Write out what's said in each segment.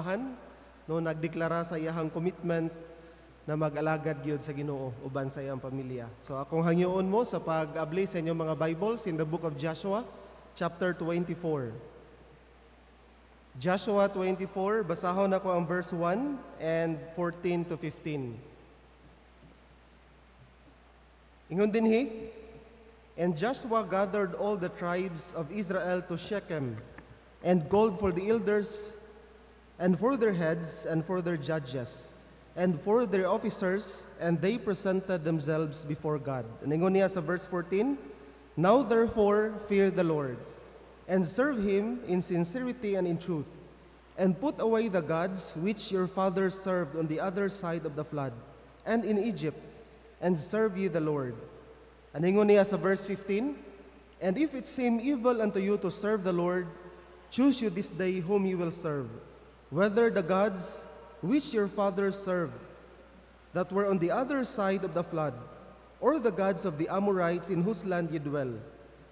amahan no nagdeklara sa iyahang commitment na mag-alagad gyud sa Ginoo uban sa iyang pamilya. So akong hangyoon mo sa pag-abli sa inyong mga Bibles in the book of Joshua, chapter 24. Joshua 24, basahon ako ang verse 1 and 14 to 15. Ingon dinhi, and Joshua gathered all the tribes of Israel to Shechem, and called for the elders, and for their heads, and for their judges, and for their officers, and they presented themselves before God. And ingon niya sa verse 14, now therefore fear the Lord, and serve Him in sincerity and in truth, and put away the gods which your fathers served on the other side of the flood, and in Egypt, and serve ye the Lord. And ingon niya sa verse 15, and if it seem evil unto you to serve the Lord, choose you this day whom you will serve, whether the gods which your fathers served, that were on the other side of the flood, or the gods of the Amorites in whose land ye dwell.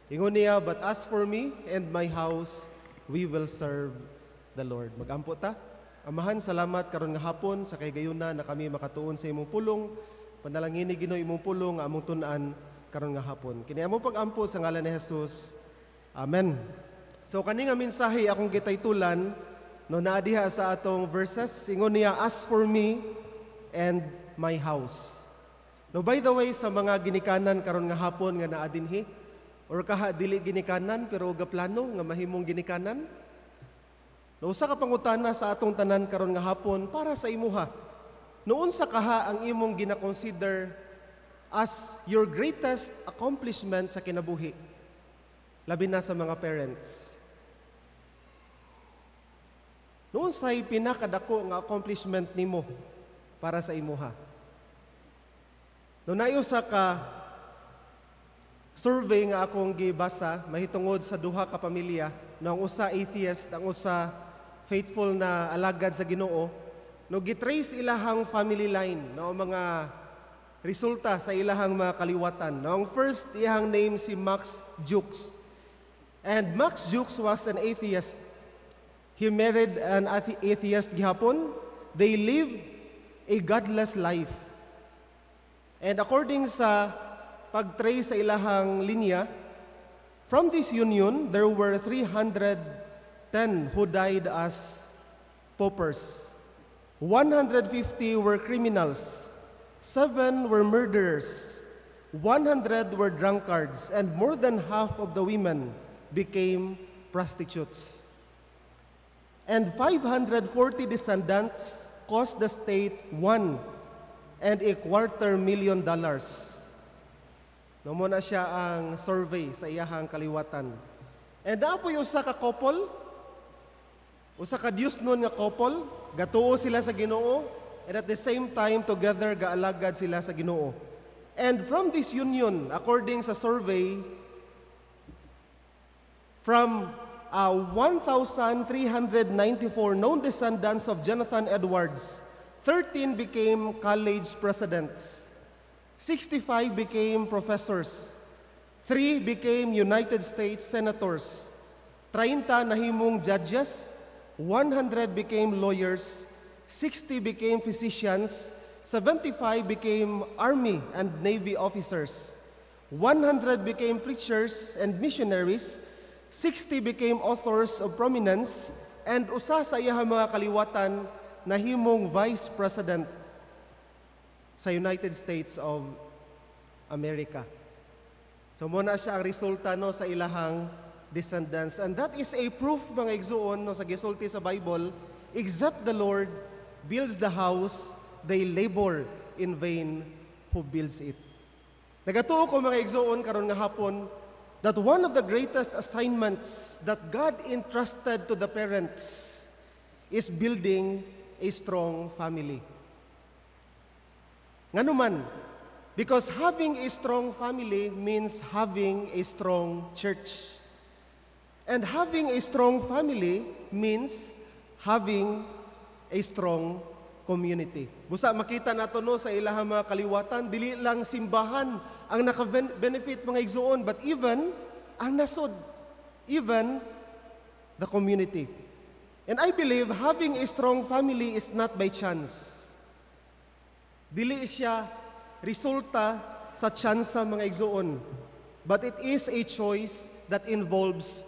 Ingon niya, but as for me and my house, we will serve the Lord. Magampo ta. Amahan, salamat karon nga hapon sa kaygayuna na kami makatuon sa imong pulong. Panalangin ni Ginoo imong pulong among tun-an karon nga hapon. Kini amo pag-ampo sa ngalan ni Jesus. Amen. So kani nga mensahe akong gitaytulan no naa diha sa atong verses, ingon niya, as for me and my house. No, by the way, sa mga ginikanan karon nga hapon nga naa dinhi, or kaha dili ginikanan pero uga plano nga mahimong ginikanan. No, usa ka pangutana sa atong tanan karon nga hapon para sa imuha. Noon sa kaha ang imong gina-consider as your greatest accomplishment sa kinabuhi, labi na sa mga parents. Noon sa'y pinakadako nga accomplishment nimo para sa imuha. Noon na sa ka survey nga akong gibasa, mahitungod sa duha ka pamilya, na ang usa atheist, ang usa faithful na alagad sa Ginoo, no gitrace ilahang family line, no mga resulta sa ilahang mga kaliwatan. No, ang first, iyang name si Max Jukes. And Max Jukes was an atheist. He married an atheist gihapon. They lived a godless life. And according sa pag-trace sa ilahang linya, from this union, there were 310 who died as paupers. 150 were criminals. 7 were murderers. 100 were drunkards. And more than half of the women became prostitutes. And 540 descendants cost the state $1.25 million. Namo na siya ang survey sa iyahang kaliwatan. And apo yung usa ka couple, usa ka Dios nun nga couple, gatuo sila sa Ginoo, and at the same time together gaalagad sila sa Ginoo. And from this union, according sa survey, from 1,394 known descendants of Jonathan Edwards, 13 became college presidents, 65 became professors, 3 became United States senators, 30 nahimong judges, 100 became lawyers, 60 became physicians, 75 became Army and Navy officers, 100 became preachers and missionaries, 60 became authors of prominence, and usa sa iyahang mga kaliwatan nahimong vice president sa United States of America. So muna siya ang resulta no sa ilahang descendants, and that is a proof mga igsuon no sa gisulti sa Bible, except the Lord builds the house, they labor in vain who builds it. Nagatuo ko mga igsuon karon nga hapon that one of the greatest assignments that God entrusted to the parents is building a strong family. Nganuman, because having a strong family means having a strong church. And having a strong family means having a strong community. Busa makita nato no sa ilahang mga kaliwatan, dili lang simbahan ang naka-benefit mga igsuon, but even ang nasod, even the community. And I believe having a strong family is not by chance. Dili siya resulta sa tsansa mga igsoon. But it is a choice that involves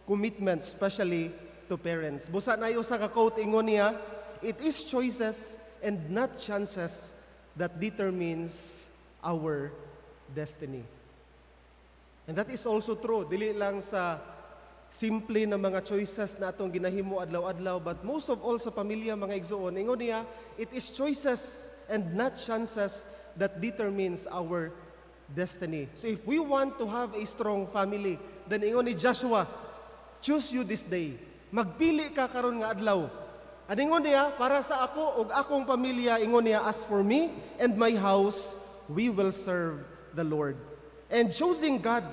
commitment, especially to parents. Busa na yung sa ka-quote ingon niya, it is choices and not chances that determines our destiny. And that is also true. Dili lang sa simple na mga choices na atong ginahimo adlaw-adlaw, but most of all sa pamilya mga igsoon, ingon niya, it is choices and not chances that determines our destiny. So if we want to have a strong family, then ingon ni Joshua, choose you this day. Magpili ka karon nga adlaw. Ang ingon niya, para sa ako ug akong pamilya, ingon niya, as for me and my house, we will serve the Lord. And choosing God,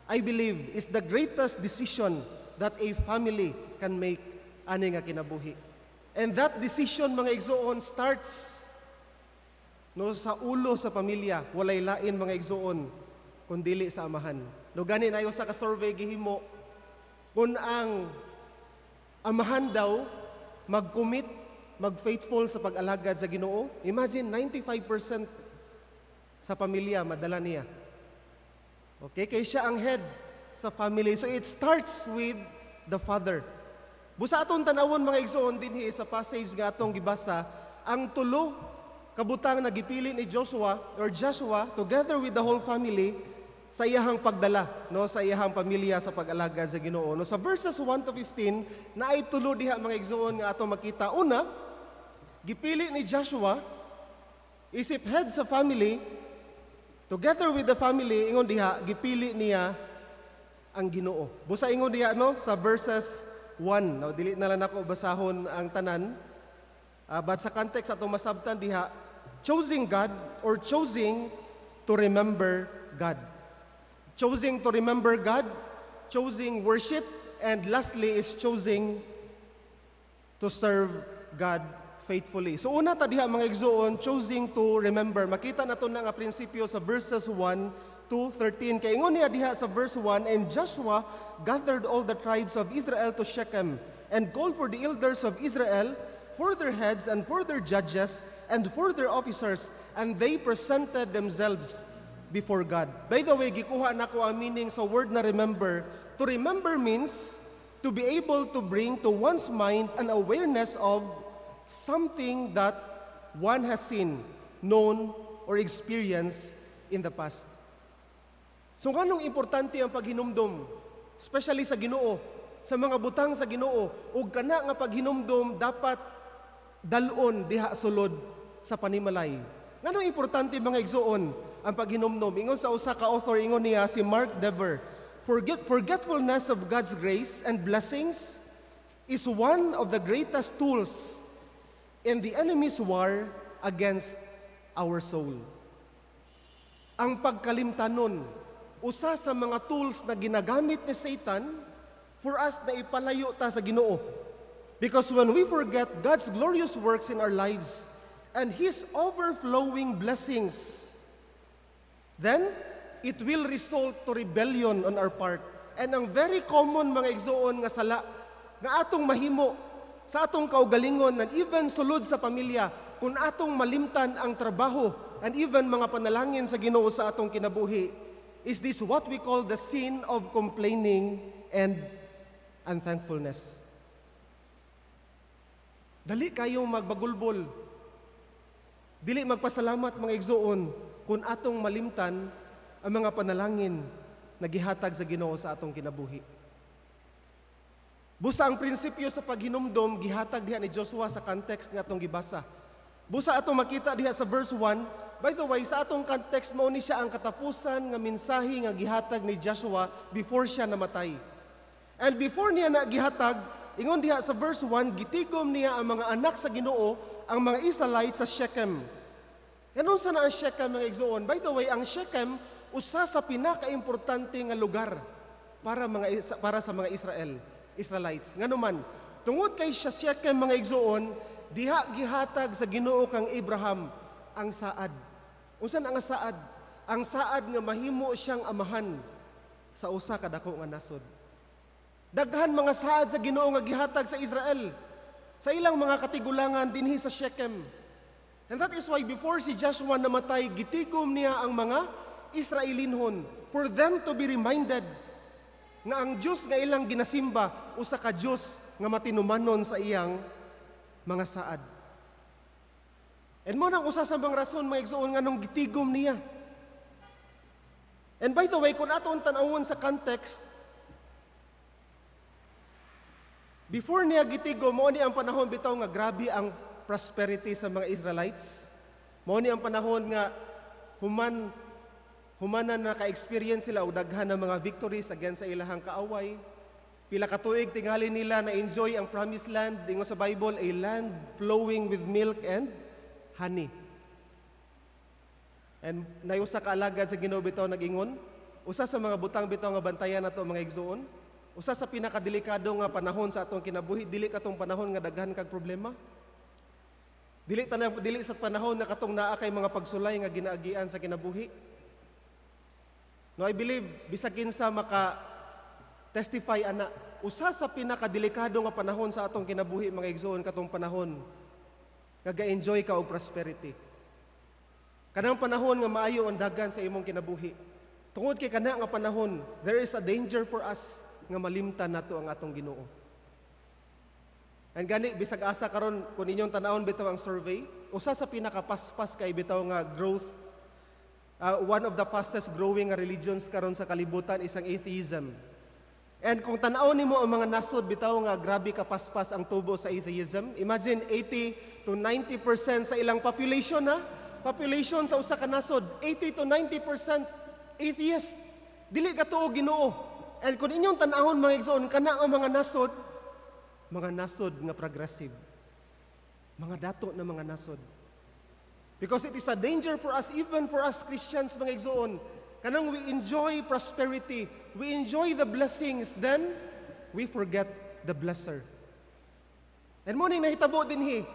I believe, is the greatest decision that a family can make ani nga kinabuhi. And that decision, mga igsoon, starts sa ulo sa pamilya. Walay lain, mga igsoon, kung dili sa amahan. No, ganin ayo sa ka-survey gihimo, kung ang amahan daw mag-commit, mag-faithful sa pag-alagad sa Ginoo, imagine 95% sa pamilya madala niya. Okay, kaya siya ang head sa family. So it starts with the father. Busa atong tanawon mga igsoon dinhi sa passage nga atong gibasa, ang tulo kabutang nagipili ni Joshua together with the whole family sa iyahang pagdala, no, sa iyahang pamilya sa pag-alagad sa Ginoo. No, sa verses 1 to 15 na ay tulo diha mga igsoon nga atong makita. Una, gipili ni Joshua isip head sa family. Together with the family, ingon diha, gipili niya ang Ginoo. Busa ingon diha, no, sa verses 1. No, dili na lang ako basahon ang tanan. But sa context atong masabtan diha, choosing God or choosing to remember God. Choosing to remember God, choosing worship, and lastly is choosing to serve God faithfully. So una ta diha mga igsoon, choosing to remember. Makita nato na nga prinsipyo sa verses 1 to 13. Kay ingon niya diha sa verse 1, and Joshua gathered all the tribes of Israel to Shechem and called for the elders of Israel, for their heads and for their judges and for their officers, and they presented themselves before God. By the way, gikuha nako ang meaning sa word na remember. To remember means to be able to bring to one's mind an awareness of something that one has seen, known, or experienced in the past. So nganong importante ang paghinumdom, especially sa Ginoo, sa mga butang sa Ginoo, ug kana nga paghinumdom dapat dalon diha sulod sa panimalay. Nganong importante mga igsoon ang paghinumdom? Ingon sa usa ka author, ingon niya si Mark Dever, forgetfulness of God's grace and blessings is one of the greatest tools in the enemy's war against our soul. Ang pagkalimtanon, usa sa mga tools na ginagamit ni Satan for us na ipalayo ta sa Ginoo. Because when we forget God's glorious works in our lives and His overflowing blessings, then it will result to rebellion on our part. And ang very common mga igsoon nga sala nga atong mahimo sa atong kaugalingon and even sulod sa pamilya, kung atong malimtan ang trabaho and even mga panalangin sa Ginoo sa atong kinabuhi, is this what we call the sin of complaining and unthankfulness. Dali kayong magbagulbol, dili magpasalamat mga igsoon kung atong malimtan ang mga panalangin na gihatag sa Ginoo sa atong kinabuhi. Busa ang prinsipyo sa paghinumdom gihatag diha ni Joshua sa context nga atong gibasa. Busa atong makita diha sa verse 1. By the way, sa atong context mao ni siya ang katapusan nga mensahe nga gihatag ni Joshua before siya namatay. And before niya na gihatag, ingon diha sa verse 1, gitigom niya ang mga anak sa Ginoo, ang mga Israelites sa Shechem. Ganun sa na ang Shechem mga igsoon. By the way, ang Shechem usa sa pinakaimportante nga lugar para sa mga Israelites. Nganuman, tungod kay Shechem mga igsoon, diha gihatag sa Ginoo kang Abraham ang saad. Unsan ang saad? Ang saad nga mahimo siyang amahan sa usa ka dako nga nasod. Daghan mga saad sa Ginoo nga gihatag sa Israel sa ilang mga katigulangan dinhi sa Shechem. And that is why before si Joshua namatay, gitigom niya ang mga Israelinhon for them to be reminded nga ang Diyos nga ilang ginasimba usa ka Diyos nga matinumanon sa iyang mga saad. And mo nang usa sa mga rason mga igsoon nga nung gitigom niya. And by the way, kung aton tan-awon sa context, before niya gitigom, mao ni ang panahon bitaw nga grabe ang prosperity sa mga Israelites. Mao ni ang panahon nga humanan na ka-experience sila o daghan ng mga victories against sa ilahang kaaway. Pila ka tuig tingali nila na enjoy ang promised land, ingon sa Bible, a land flowing with milk and honey. And nayusa ka alagad sa Ginoo bitaw nag-ingon, usa sa mga butang bitaw nga bantayan nato mga igsoon, usa sa pinakadelikado nga panahon sa atong kinabuhi, dili katong panahon nga daghan kag problema. Dili sa panahon na katong naa kay mga pagsulay nga ginaagian sa kinabuhi. No, I believe bisag kinsa maka testify ana, usa sa pinakadelikado nga panahon sa atong kinabuhi mga igsoon katong panahon nga ga-enjoy ka og prosperity. Kanang panahon nga maayo ang dagan sa imong kinabuhi. Tungod kay kana nga panahon, there is a danger for us nga malimtan nato ang atong Ginoo. And gani bisag asa karon kun inyong tan-awon bitaw ang survey, usa sa pinakapaspas kay bitaw nga growth, one of the fastest growing religions karon sa kalibutan is ang atheism. And kung tan-aw nimo ang mga nasod bitaw nga grabe kapaspas ang tubo sa atheism, imagine 80 to 90% sa ilang population population sa usa ka nasod, 80 to 90% atheist. Dili ka tuo Ginoo. And kung inyong tan-ahon mga igsoon kana ang mga nasod nga progressive. Mga dato na mga nasod. Because it is a danger for us, even for us Christians mga igsoon, kanang we enjoy prosperity, we enjoy the blessings, then we forget the blesser. And mo ning nahitabo dinhi,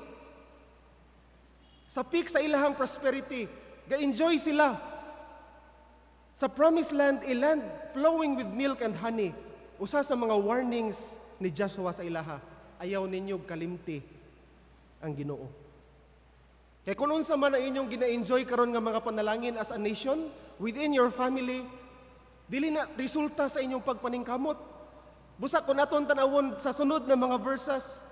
sa peak sa ilahang prosperity, ga-enjoy sila. Sa promised land, a land flowing with milk and honey. Usa sa mga warnings ni Joshua sa ilaha, ayaw ninyo kalimti ang Ginoo. Kaya kung unsa man ang inyong gina-enjoy karon nga mga panalangin as a nation, within your family, dili na resulta sa inyong pagpaningkamot. Busa kung aton tanawon sa sunod na mga verses,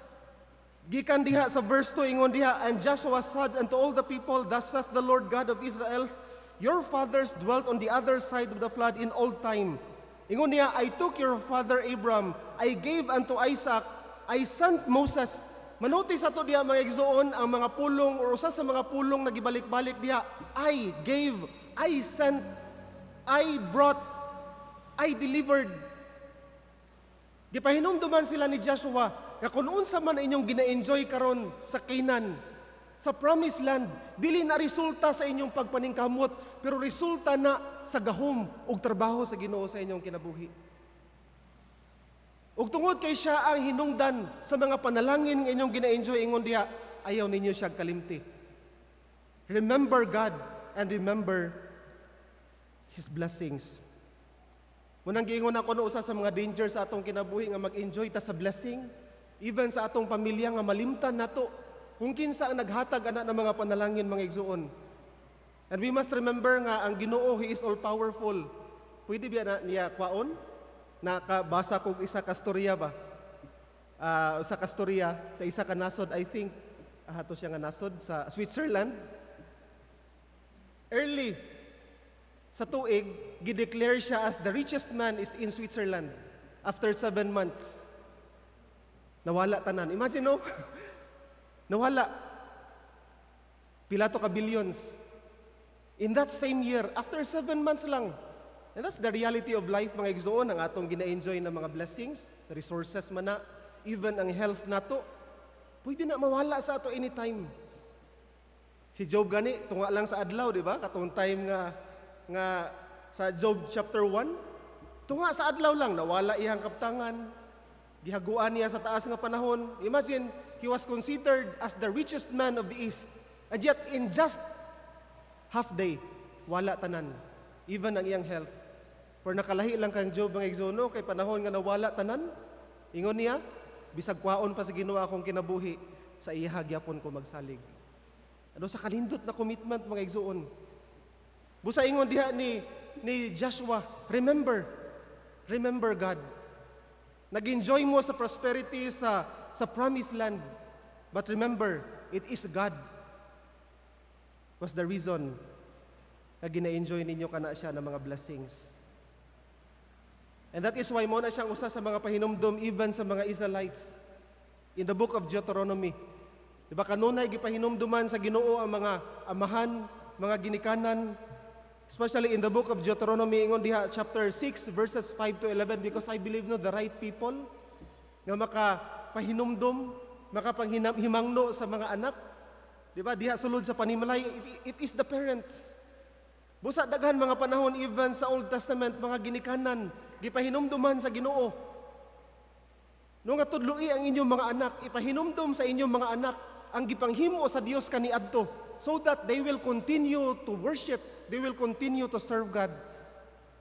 gikan diha sa verse 2, ingon diha, and Joshua said unto all the people, thus saith the Lord God of Israel, your fathers dwelt on the other side of the flood in old time. Ingon diha, I took your father Abram, I gave unto Isaac, I sent Moses. Manotis ato diha mga igsoon ang mga pulong o usa sa mga pulong na gibalik-balik diha, I gave, I sent, I brought, I delivered. Gipahinumduman sila ni Joshua nga kung unsa man inyong gina-enjoy karon sa Canaan, sa promised land, dili na resulta sa inyong pagpaningkamot, pero resulta na sa gahom ug trabaho sa Ginoo sa inyong kinabuhi. Ug tungod kay siya ang hinungdan sa mga panalangin nga inyong gina-enjoy ingon diha, ayaw ninyo siya kalimti. Remember God and remember His blessings. Munang giingon ako no usa sa mga danger sa atong kinabuhi nga mag-enjoy ta sa blessing, even sa atong pamilya nga malimtan nato kung kinsa ang naghatag ana ng mga panalangin mga igsuon. And we must remember nga ang Ginoo, He is all powerful. Pwede ba na niya kwaon? Nakabasa kog isa ka storya ba? Sa kastorya sa isa ka nasod, I think ato siya nga nasod sa Switzerland. Early sa tuig, gideclare siya as the richest man is in Switzerland after 7 months. Nawala tanan. Imagine, no? Nawala. Pila to ka billions. In that same year, after 7 months lang. And that's the reality of life, mga igsoon, ang atong gina-enjoy na mga blessings, resources man na, even ang health nato, pwede na mawala sa ato anytime. Si Job gani, tunga lang sa adlaw, di ba? Katong time nga sa Job chapter 1, tunga sa adlaw lang, nawala iyang kaptangan, gihaguan niya sa taas nga panahon. Imagine, he was considered as the richest man of the East. And yet, in just half day, wala tanan. Even ang iyang health. Pero nakalahi lang kang Job ang igsono, kay panahon nga nawala tanan, Ingon niya, bisag kwaon pa sa Ginoo akong kinabuhi, sa iya gyapon ko magsalig. Ano sa kanindot na commitment mga igsuon. Busa ingon diha ni Joshua, remember God. Nag-enjoy mo sa prosperity sa promised land. But remember, it is God was the reason na gina-enjoy ninyo kana siya ng mga blessings. And that is why mo na siyang usa sa mga pahinumdom even sa mga Israelites. In the book of Deuteronomy, diba kanunay gipahinumduman sa Ginoo ang mga amahan, mga ginikanan, especially in the book of Deuteronomy, ingon diha chapter 6 verses 5 to 11, because I believe no the right people nga makapahinumdom, makapanghimangno sa mga anak, diba diha sulod sa panimalay, it is the parents. Busa daghan mga panahon even sa Old Testament, mga ginikanan gipahinumduman sa Ginoo. No nga tudloi ang inyong mga anak, ipahinumdum sa inyong mga anak ang gipanghimo sa Dios kaniadto, so that they will continue to worship, they will continue to serve God.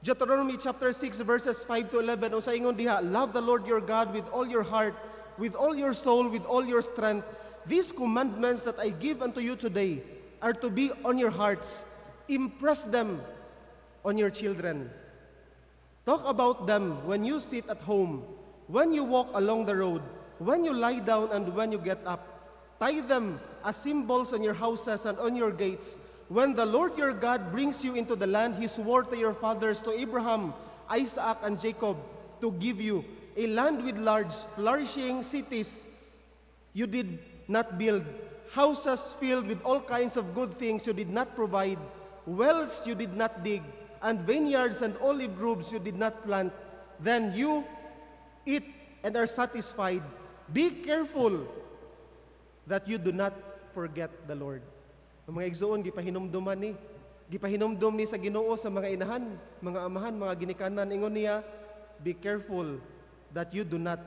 Deuteronomy chapter 6 verses 5 to 11, unsa ingon diha, love the Lord your God with all your heart, with all your soul, with all your strength. These commandments that I give unto you today are to be on your hearts. Impress them on your children. Talk about them when you sit at home, when you walk along the road, when you lie down and when you get up. Tie them as symbols on your houses and on your gates. When the Lord your God brings you into the land He swore to your fathers, to Abraham, Isaac, and Jacob, to give you, a land with large, flourishing cities you did not build, houses filled with all kinds of good things you did not provide, wells you did not dig, and vineyards and olive groves you did not plant, then you eat and are satisfied. Be careful that you do not forget the Lord. Ang mga igsoon, gipahinumduman ni. Gipahinumdum ni sa Ginoo sa mga inahan, mga amahan, mga ginikanan. Ingon niya, be careful that you do not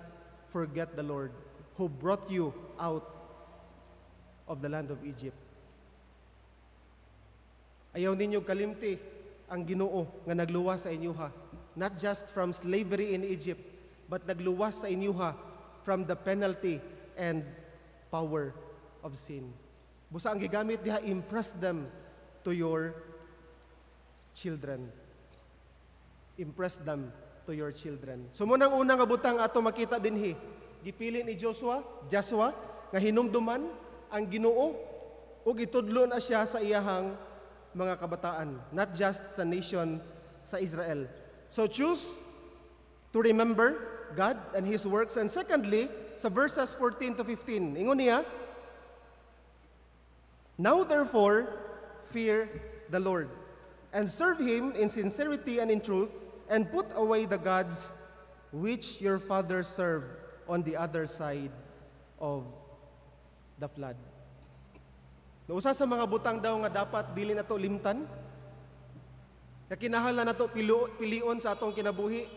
forget the Lord who brought you out of the land of Egypt. Ayaw ninyo kalimti ang Ginoo nga nagluwas sa inyuha, not just from slavery in Egypt, but nagluwas sa inyuha from the penalty and power of sin. Busa ang gigamit diha, impress them to your children. Impress them to your children. So munang unang abutang ato makita dinhi, gipili ni Joshua nga hinumduman ang Ginoo ug itudlo na siya sa iyahang mga kabataan, not just sa nation sa Israel. So choose to remember God and His works. And secondly, sa verses 14 to 15, ingon niya, now therefore, fear the Lord, and serve Him in sincerity and in truth, and put away the gods which your fathers served on the other side of the flood. No, usa sa mga butang daw nga dapat dili nato limtan, na kinahanglan nato pilion sa atong kinabuhi,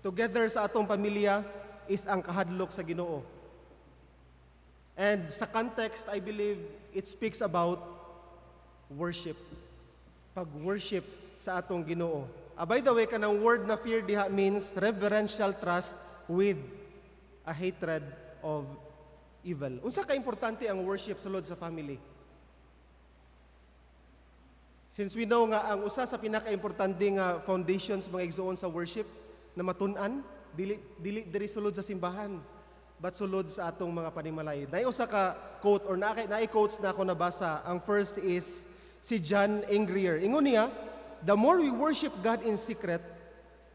together sa atong pamilya, is ang kahadlok sa Ginoo. And sa context, I believe it speaks about worship. Pag-worship sa atong Ginoo. By the way, kanang word na fear diha means reverential trust with a hatred of evil. Unsa ka importante ang worship sulod sa family? Since we know nga ang usa sa pinaka-importante nga foundations mga igsoon sa worship na matun-an, dili sulod sa simbahan, but sulod sa atong mga panimalay. Naay usa ka quote or naay quotes na ako nabasa. Ang first is si John Engrier. Ingon niya, the more we worship God in secret,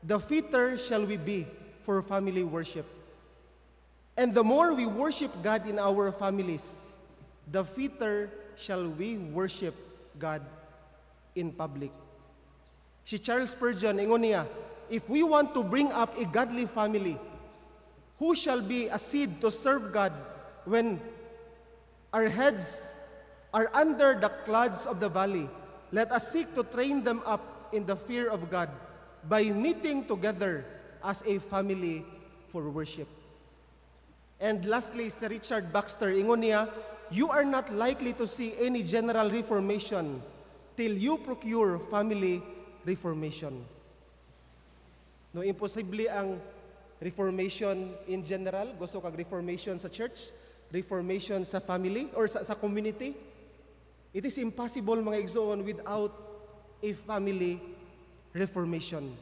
the fitter shall we be for family worship. And the more we worship God in our families, the fitter shall we worship God in public. Si Charles Spurgeon, ingon niya, if we want to bring up a godly family, who shall be a seed to serve God when our heads are under the clods of the valley? Let us seek to train them up in the fear of God by meeting together as a family for worship. And lastly, si Richard Baxter, ingon niya, you are not likely to see any general reformation till you procure family reformation. No, imposible ang reformation in general, gusto kag reformation sa church, reformation sa family, or sa community. It is impossible, mga igsoon, without a family reformation.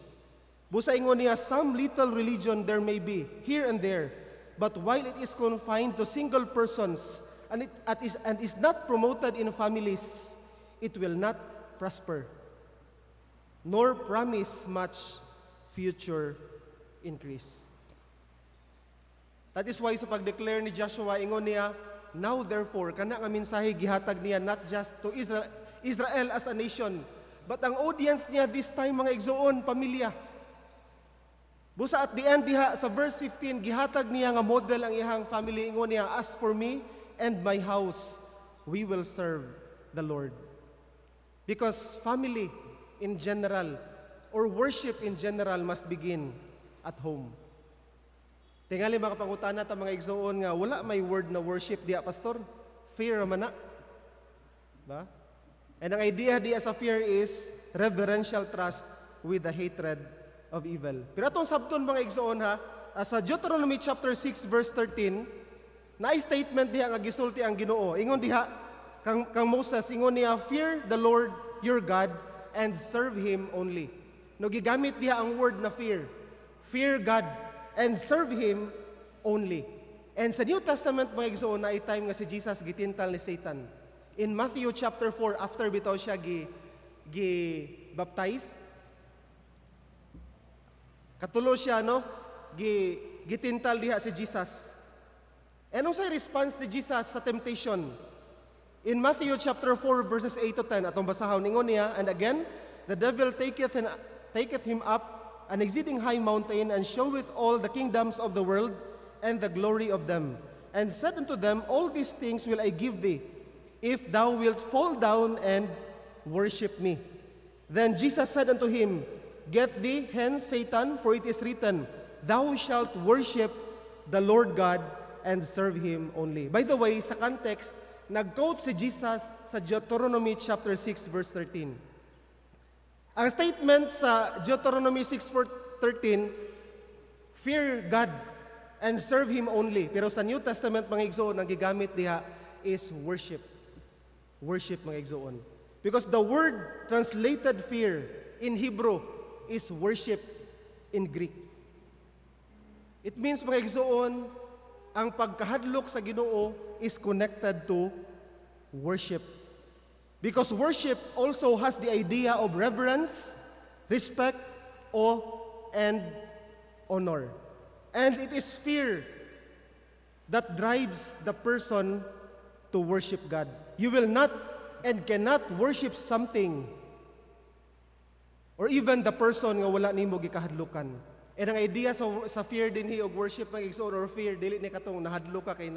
Busa ingon niya, some little religion there may be, here and there, but while it is confined to single persons, and is not promoted in families, it will not prosper, nor promise much future increase. That is why sa pag-declare ni Joshua, ingon niya, now therefore, kana nga mensahe gihatag niya not just to Israel as a nation, but ang audience niya this time, mga igsoon, pamilya. Busa at the end diha sa verse 15, gihatag niya nga model ang iyang family. Ingon niya, as for me and my house, we will serve the Lord. Because family in general, or worship in general, must begin at home. Tingali mga pangutana ta mga igsoon nga wala may word na worship diya, pastor. Fear man na. Ba? And ang idea diya sa fear is reverential trust with the hatred of evil. Pero atong sabton mga igsoon ha, sa Deuteronomy chapter 6 verse 13, na statement diha nga gisulti ang Ginoo. Ingon diha kang Moses, ingon niya, fear the Lord your God and serve Him only. No, gigamit diha ang word na fear. Fear God and serve Him only. And sa New Testament, mga igsoon, na time nga si Jesus gitintal ni Satan. In Matthew chapter 4, after bitaw siya gi-baptize, katulo siya, no? Gitintal diha si Jesus. And ano sa response ni Jesus sa temptation? In Matthew chapter 4, verses 8 to 10, atong basahon, ningon niya, and again, the devil taketh him up an exceeding high mountain, and showeth all the kingdoms of the world and the glory of them, and said unto them, all these things will I give thee, if thou wilt fall down and worship me. Then Jesus said unto him, get thee hence, Satan, for it is written, thou shalt worship the Lord God and serve Him only. By the way, sa context, nag-quote si Jesus sa Deuteronomy chapter 6 verse 13. Ang statement sa Deuteronomy 6:13, fear God and serve Him only. Pero sa New Testament, mga igsoon, ang gigamit diha is worship. Worship, mga igsoon. Because the word translated fear in Hebrew is worship in Greek. It means, mga igsoon, ang pagkahadlok sa Ginoo is connected to worship. Because worship also has the idea of reverence, respect, awe, and honor. And it is fear that drives the person to worship God. You will not and cannot worship something or even the person nga wala nimo gikahadlukan. And ang idea sa fear din og worship ng igsoon or fear, dili ni katong nahadlok ka kay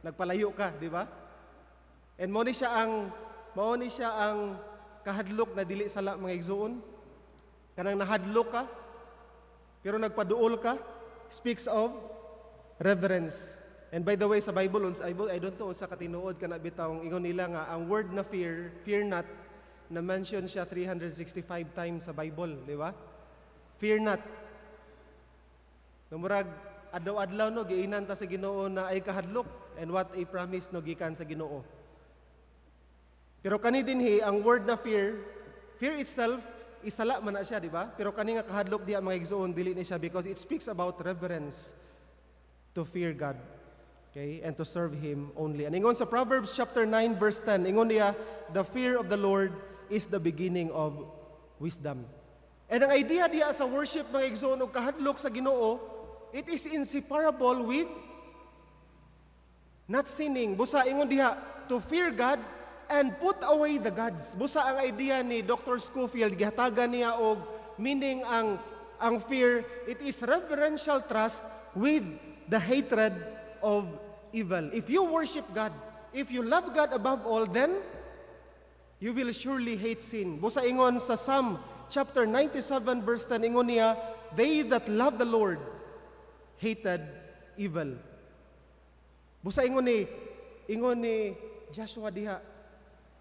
nagpalayo ka, di ba? And mo ni siya ang kahadlok na dili sala, mga igsoon. Kanang nahadlok ka, pero nagpaduol ka, speaks of reverence. And by the way, sa Bible, I don't know sa katinuod ka na bitawng ingon nila nga, ang word na fear not, na mention siya 365 times sa Bible, di ba? Fear not. Namurag, adlaw-adlaw no, giinan ta sa Ginoo na ay kahadlok, and what a promise no, gikan sa Ginoo. Pero kani dinhi ang word na fear itself isala man na siya, di ba? Pero kani nga kahadlok diha, mga igsoon, dili ni siya, because it speaks about reverence, to fear God, okay, and to serve Him only. And ingon sa Proverbs chapter 9 verse 10, ingon niya, the fear of the Lord is the beginning of wisdom. And ang idea diha sa worship, mga igsoon, og kahadlok sa Ginoo, it is inseparable with not sinning. Busa ingon diha, to fear God and put away the gods. Busa ang idea ni Dr. Scofield, gihatagan niya og meaning ang fear, it is reverential trust with the hatred of evil. If you worship God, if you love God above all, then you will surely hate sin. Busa ingon sa Psalm chapter 97 verse 10, ingon niya, they that love the Lord hated evil. Busa ingon ni Joshua diha,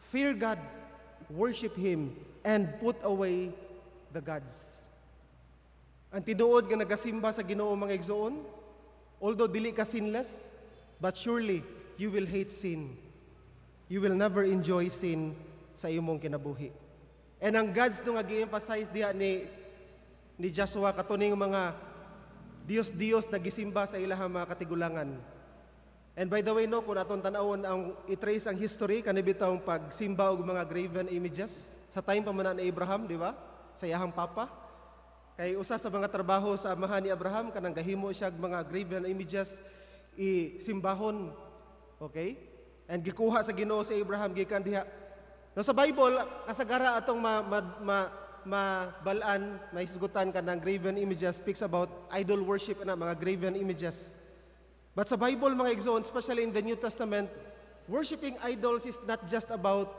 fear God, worship Him, and put away the gods. Ang tinuod nga nagasimba sa Ginoo mga igsoon, although dili ka sinless, but surely you will hate sin. You will never enjoy sin sa imong kinabuhi. And ang God's nung gi-emphasize diha ni Joshua katuning mga Dios na gisimba sa ilahang mga katigulangan. And by the way, no, kung atong tanawon ang itrace ang history kanibitang pagsimba og mga graven images sa time pa man ni Abraham, di ba? Sa iyahang papa. Kay usa sa mga trabaho sa amahan ni Abraham kanang gahimo siya og mga graven images isimbahon. Okay? And gikuha sa Ginoo si Abraham gikan diha. No, sa Bible kasagara atong mabalaan, may sugutan kanang graven images speaks about idol worship na mga graven images. But sa Bible, mga igsoon, especially in the New Testament, worshiping idols is not just about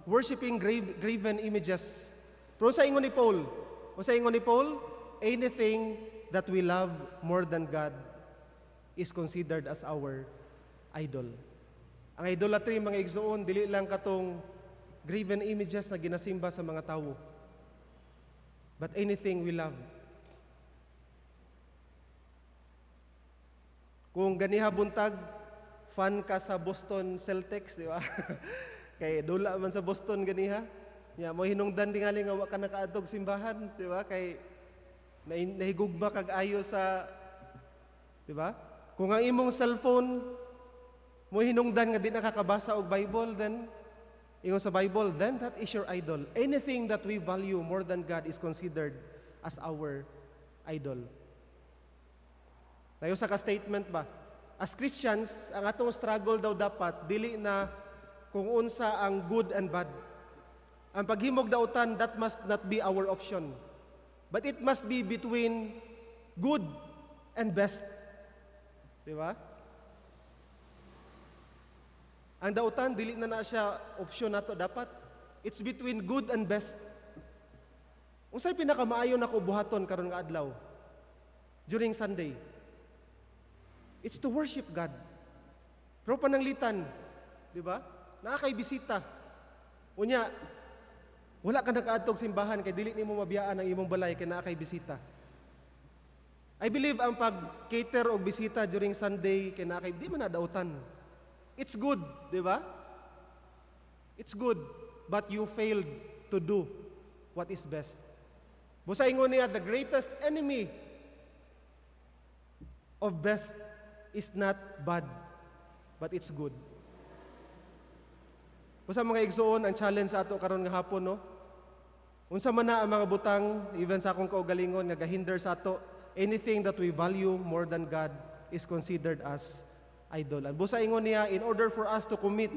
worshiping graven images. Pero sa ingon ni Paul, anything that we love more than God is considered as our idol. Ang idolatry, mga igsoon, dili lang katong graven images na ginasimba sa mga tao. But anything we love. Kung ganiha buntag, fan ka sa Boston Celtics, di ba? Kay dula man sa Boston ganiha. Ya, mo hinungdan tingali nga wa ka nakaadtog simbahan, di ba? Kay nahigugma kag ayo sa, di ba? Kung ang imong cellphone mo hinungdan nga di nakakabasa og Bible, then ingon sa Bible, then that is your idol. Anything that we value more than God is considered as our idol. Tayo sa ka-statement ba? As Christians, ang atong struggle daw dapat, dili na kung unsa ang good and bad. Ang paghimog dautan, that must not be our option. But it must be between good and best. Di ba? Ang dautan, dili na siya option nato dapat. It's between good and best. Unsay pinakamaayo na ko buhaton karon nga adlaw? During Sunday. It's to worship God. Pero pananglitan, di ba? Naa kay bisita. Unya, wala ka nakaadtog simbahan kay dili nimo mabiyaan ang imong balay kay naa kay bisita. I believe ang pag-cater og bisita during Sunday kay naa kay di man na dautan. It's good, di ba? It's good, but you failed to do what is best. Busa ingon niya, the greatest enemy of best is not bad, but it's good. Busa mga igsoon, ang challenge sa ato karon nga hapon, no? Unsa man na ang mga butang, even sa akong kaugalingon, nga gahinder sa ato, anything that we value more than God is considered as idol. And busa ingon niya, in order for us to commit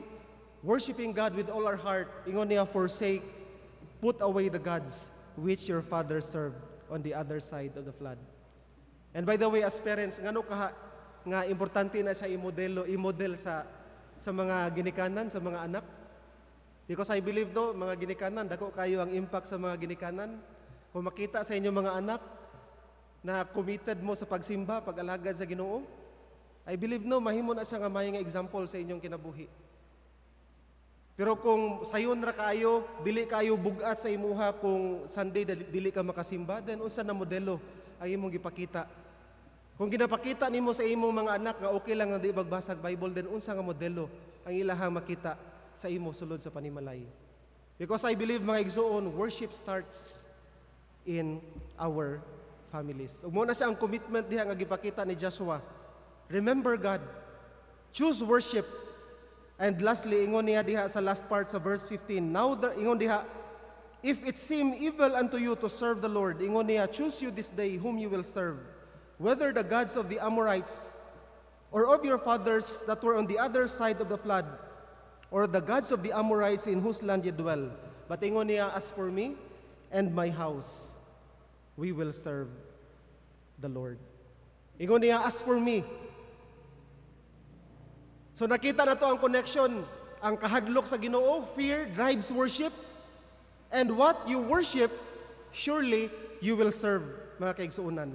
worshiping God with all our heart, ingon niya, forsake, put away the gods which your father served on the other side of the flood. And by the way, as parents, ngano nga importante na siya i-model sa mga ginikanan, sa mga anak? Because I believe, no, mga ginikanan, dako kayo ang impact sa mga ginikanan. Kung makita sa inyo mga anak na committed mo sa pagsimba, pag-alagad sa Ginoo, I believe, no, mahimo na siya nga may nga example sa inyong kinabuhi. Pero kung sayon ra kayo, dili kayo bugat sa imuha kung Sunday dili ka makasimba, then unsa na modelo ang imong gipakita? Kung ginapakita nimo sa imong mga anak nga okay lang nga di magbasag Bible, then unsa nga modelo ang ilahang makita sa imo sulod sa panimalay? Because I believe, mga igsoon, worship starts in our families. Ug mo na siya ang commitment diha nga gipakita ni Joshua. Remember God. Choose worship. And lastly, ingon niya diha sa last part sa verse 15. Now, ingon diha, if it seem evil unto you to serve the Lord, ingon niya, choose you this day whom you will serve, whether the gods of the Amorites or of your fathers that were on the other side of the flood, or the gods of the Amorites in whose land ye dwell. But ingon niya, as for me and my house, we will serve the Lord. Ingon niya, as for me. So nakita na to ang connection. Ang kahadlok sa Ginoo, fear drives worship. And what you worship, surely you will serve, mga kaigsuunan.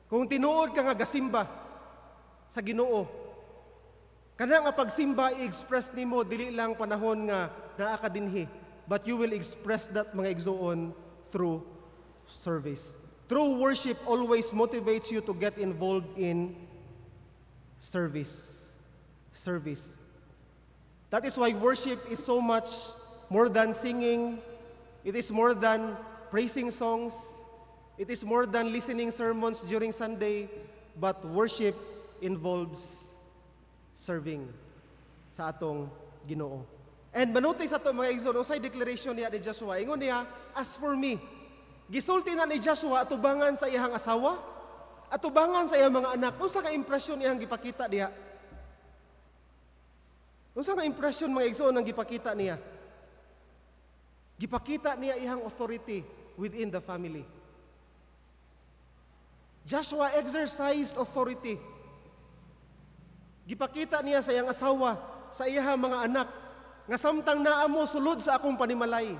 Kung tinuod ka nga gasimba sa Ginoo, kana nga pagsimba i-express nimo dili lang panahon nga naa ka dinhi, but you will express that, mga igsuon, through service. True worship always motivates you to get involved in service. Service. That is why worship is so much more than singing. It is more than praising songs. It is more than listening sermons during Sunday. But worship involves serving sa atong Ginoo. And manotice ato mga igsoon, usay declaration niya ni Joshua. Ingon niya, as for me, gisulti na ni Joshua atubangan sa iyang asawa, atubangan sa iyang mga anak. Unsa ka impresyon iyang gipakita diha? Unsa nga impresyon mga igsoon ang gipakita niya? Gipakita niya iyang authority within the family. Joshua exercised authority. Gipakita niya sa iyang asawa, sa iyang mga anak, nga samtang naa mo sulod sa akong panimalay,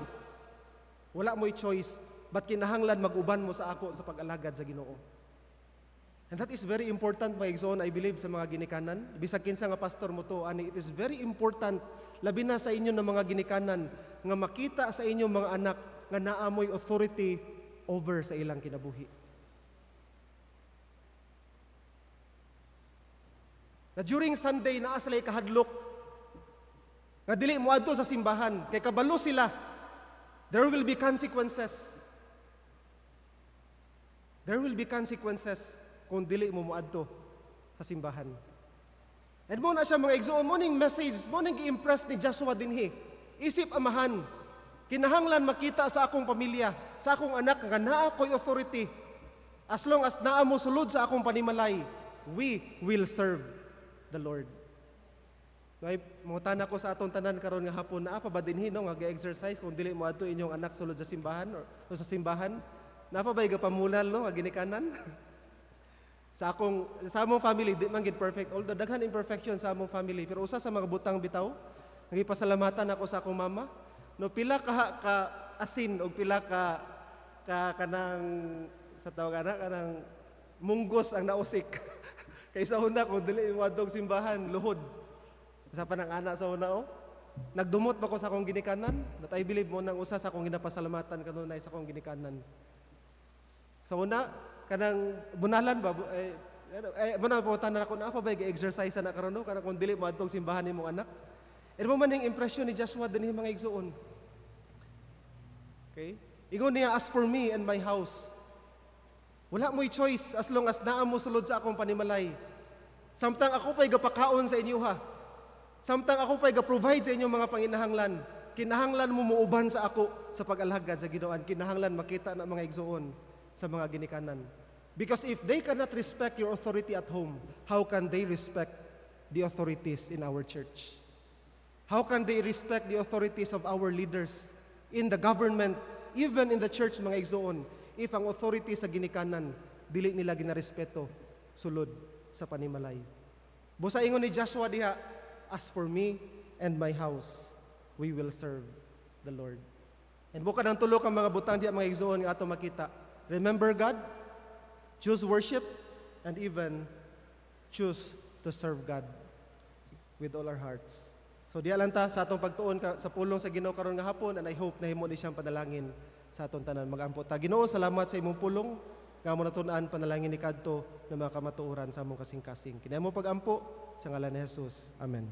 wala mo'y choice, but kinahanglan mag-uban mo sa ako sa pag-alagad sa Ginoo. And that is very important, mga igsoon, I believe, sa mga ginikanan. Bisag kinsa nga pastor mo to, ani, it is very important, labi na sa inyo ng mga ginikanan, nga makita sa inyong mga anak nga naa mo'y authority over sa ilang kinabuhi. Na during Sunday, naa sila'y kahadlok, nga dili mo adto sa simbahan, kay kabalo sila, there will be consequences. There will be consequences kung dili mo moadto sa simbahan. And mo na siya mga igsoon, morning message, morning gi-impress ni Joshua dinhi. Isip amahan, kinahanglan makita sa akong pamilya, sa akong anak, nga naa ko'y authority. As long as naa mo sulod sa akong panimalay, we will serve the Lord. Ngay mangutana ko sa atong tanan karon nga hapon, naa pa ba dinhi no nga ga-exercise kung dili mo adto inyong anak sulod sa simbahan o sa simbahan? Naa pa ba gapamulan no nga ginikanan? sa among family di man gid perfect, although daghan imperfection sa among family, pero usa sa mga butang bitaw nagipasalamatan ako sa akong mama no pila ka asin o pila ka kanang sa tawag kanang munggos ang nausik. Kaysa una kung dili mo adto simbahan luhod. Sa panang anak sa una, nagdumot ba ko sa akong ginikanan? But I believe mo nang usa sa akong ginapasalamatan kanunay sa akong ginikanan. Sa una, kanang bunalan ba? Muna po tanan ako na pa ba i-exercise na karon no? Kanang kung dili mo adtong simbahan nimong anak. And mo man yung impression ni Joshua dinhi mga igsoon. Okay? Ingon niya, as for me and my house, wala mo'y choice as long as naa mo sulod sa akong panimalay. Samtang ako pa'y gapakaon sa inyo ha. Samtang ako pa'y ga-provide sa inyong mga panginahanglan, kinahanglan mo muuban sa ako sa pag-alhagad sa Ginoon, kinahanglan makita na mga igsoon sa mga ginikanan. Because if they cannot respect your authority at home, how can they respect the authorities in our church? How can they respect the authorities of our leaders in the government, even in the church mga igsoon, if ang authority sa ginikanan, dili nila ginarespeto sulod sa panimalay? Busa ingon ni Joshua diha, as for me and my house, we will serve the Lord. And bukod ang tulo kang mga butang diya mga igsoon nga ato makita. Remember God, choose worship, and even choose to serve God with all our hearts. So diya lang ta sa atong pagtuon sa pulong sa Ginoo karon nga hapon, and I hope na himo ni siyang panalangin sa atong tanan. Mag-ampo ta. Ginoo, salamat sa imong pulong nga mo natun-an panalangin ni kadto na mga kamatuoran sa among kasing-kasing. Kinahimo pag-ampo sa ngalan ni Jesus. Amen.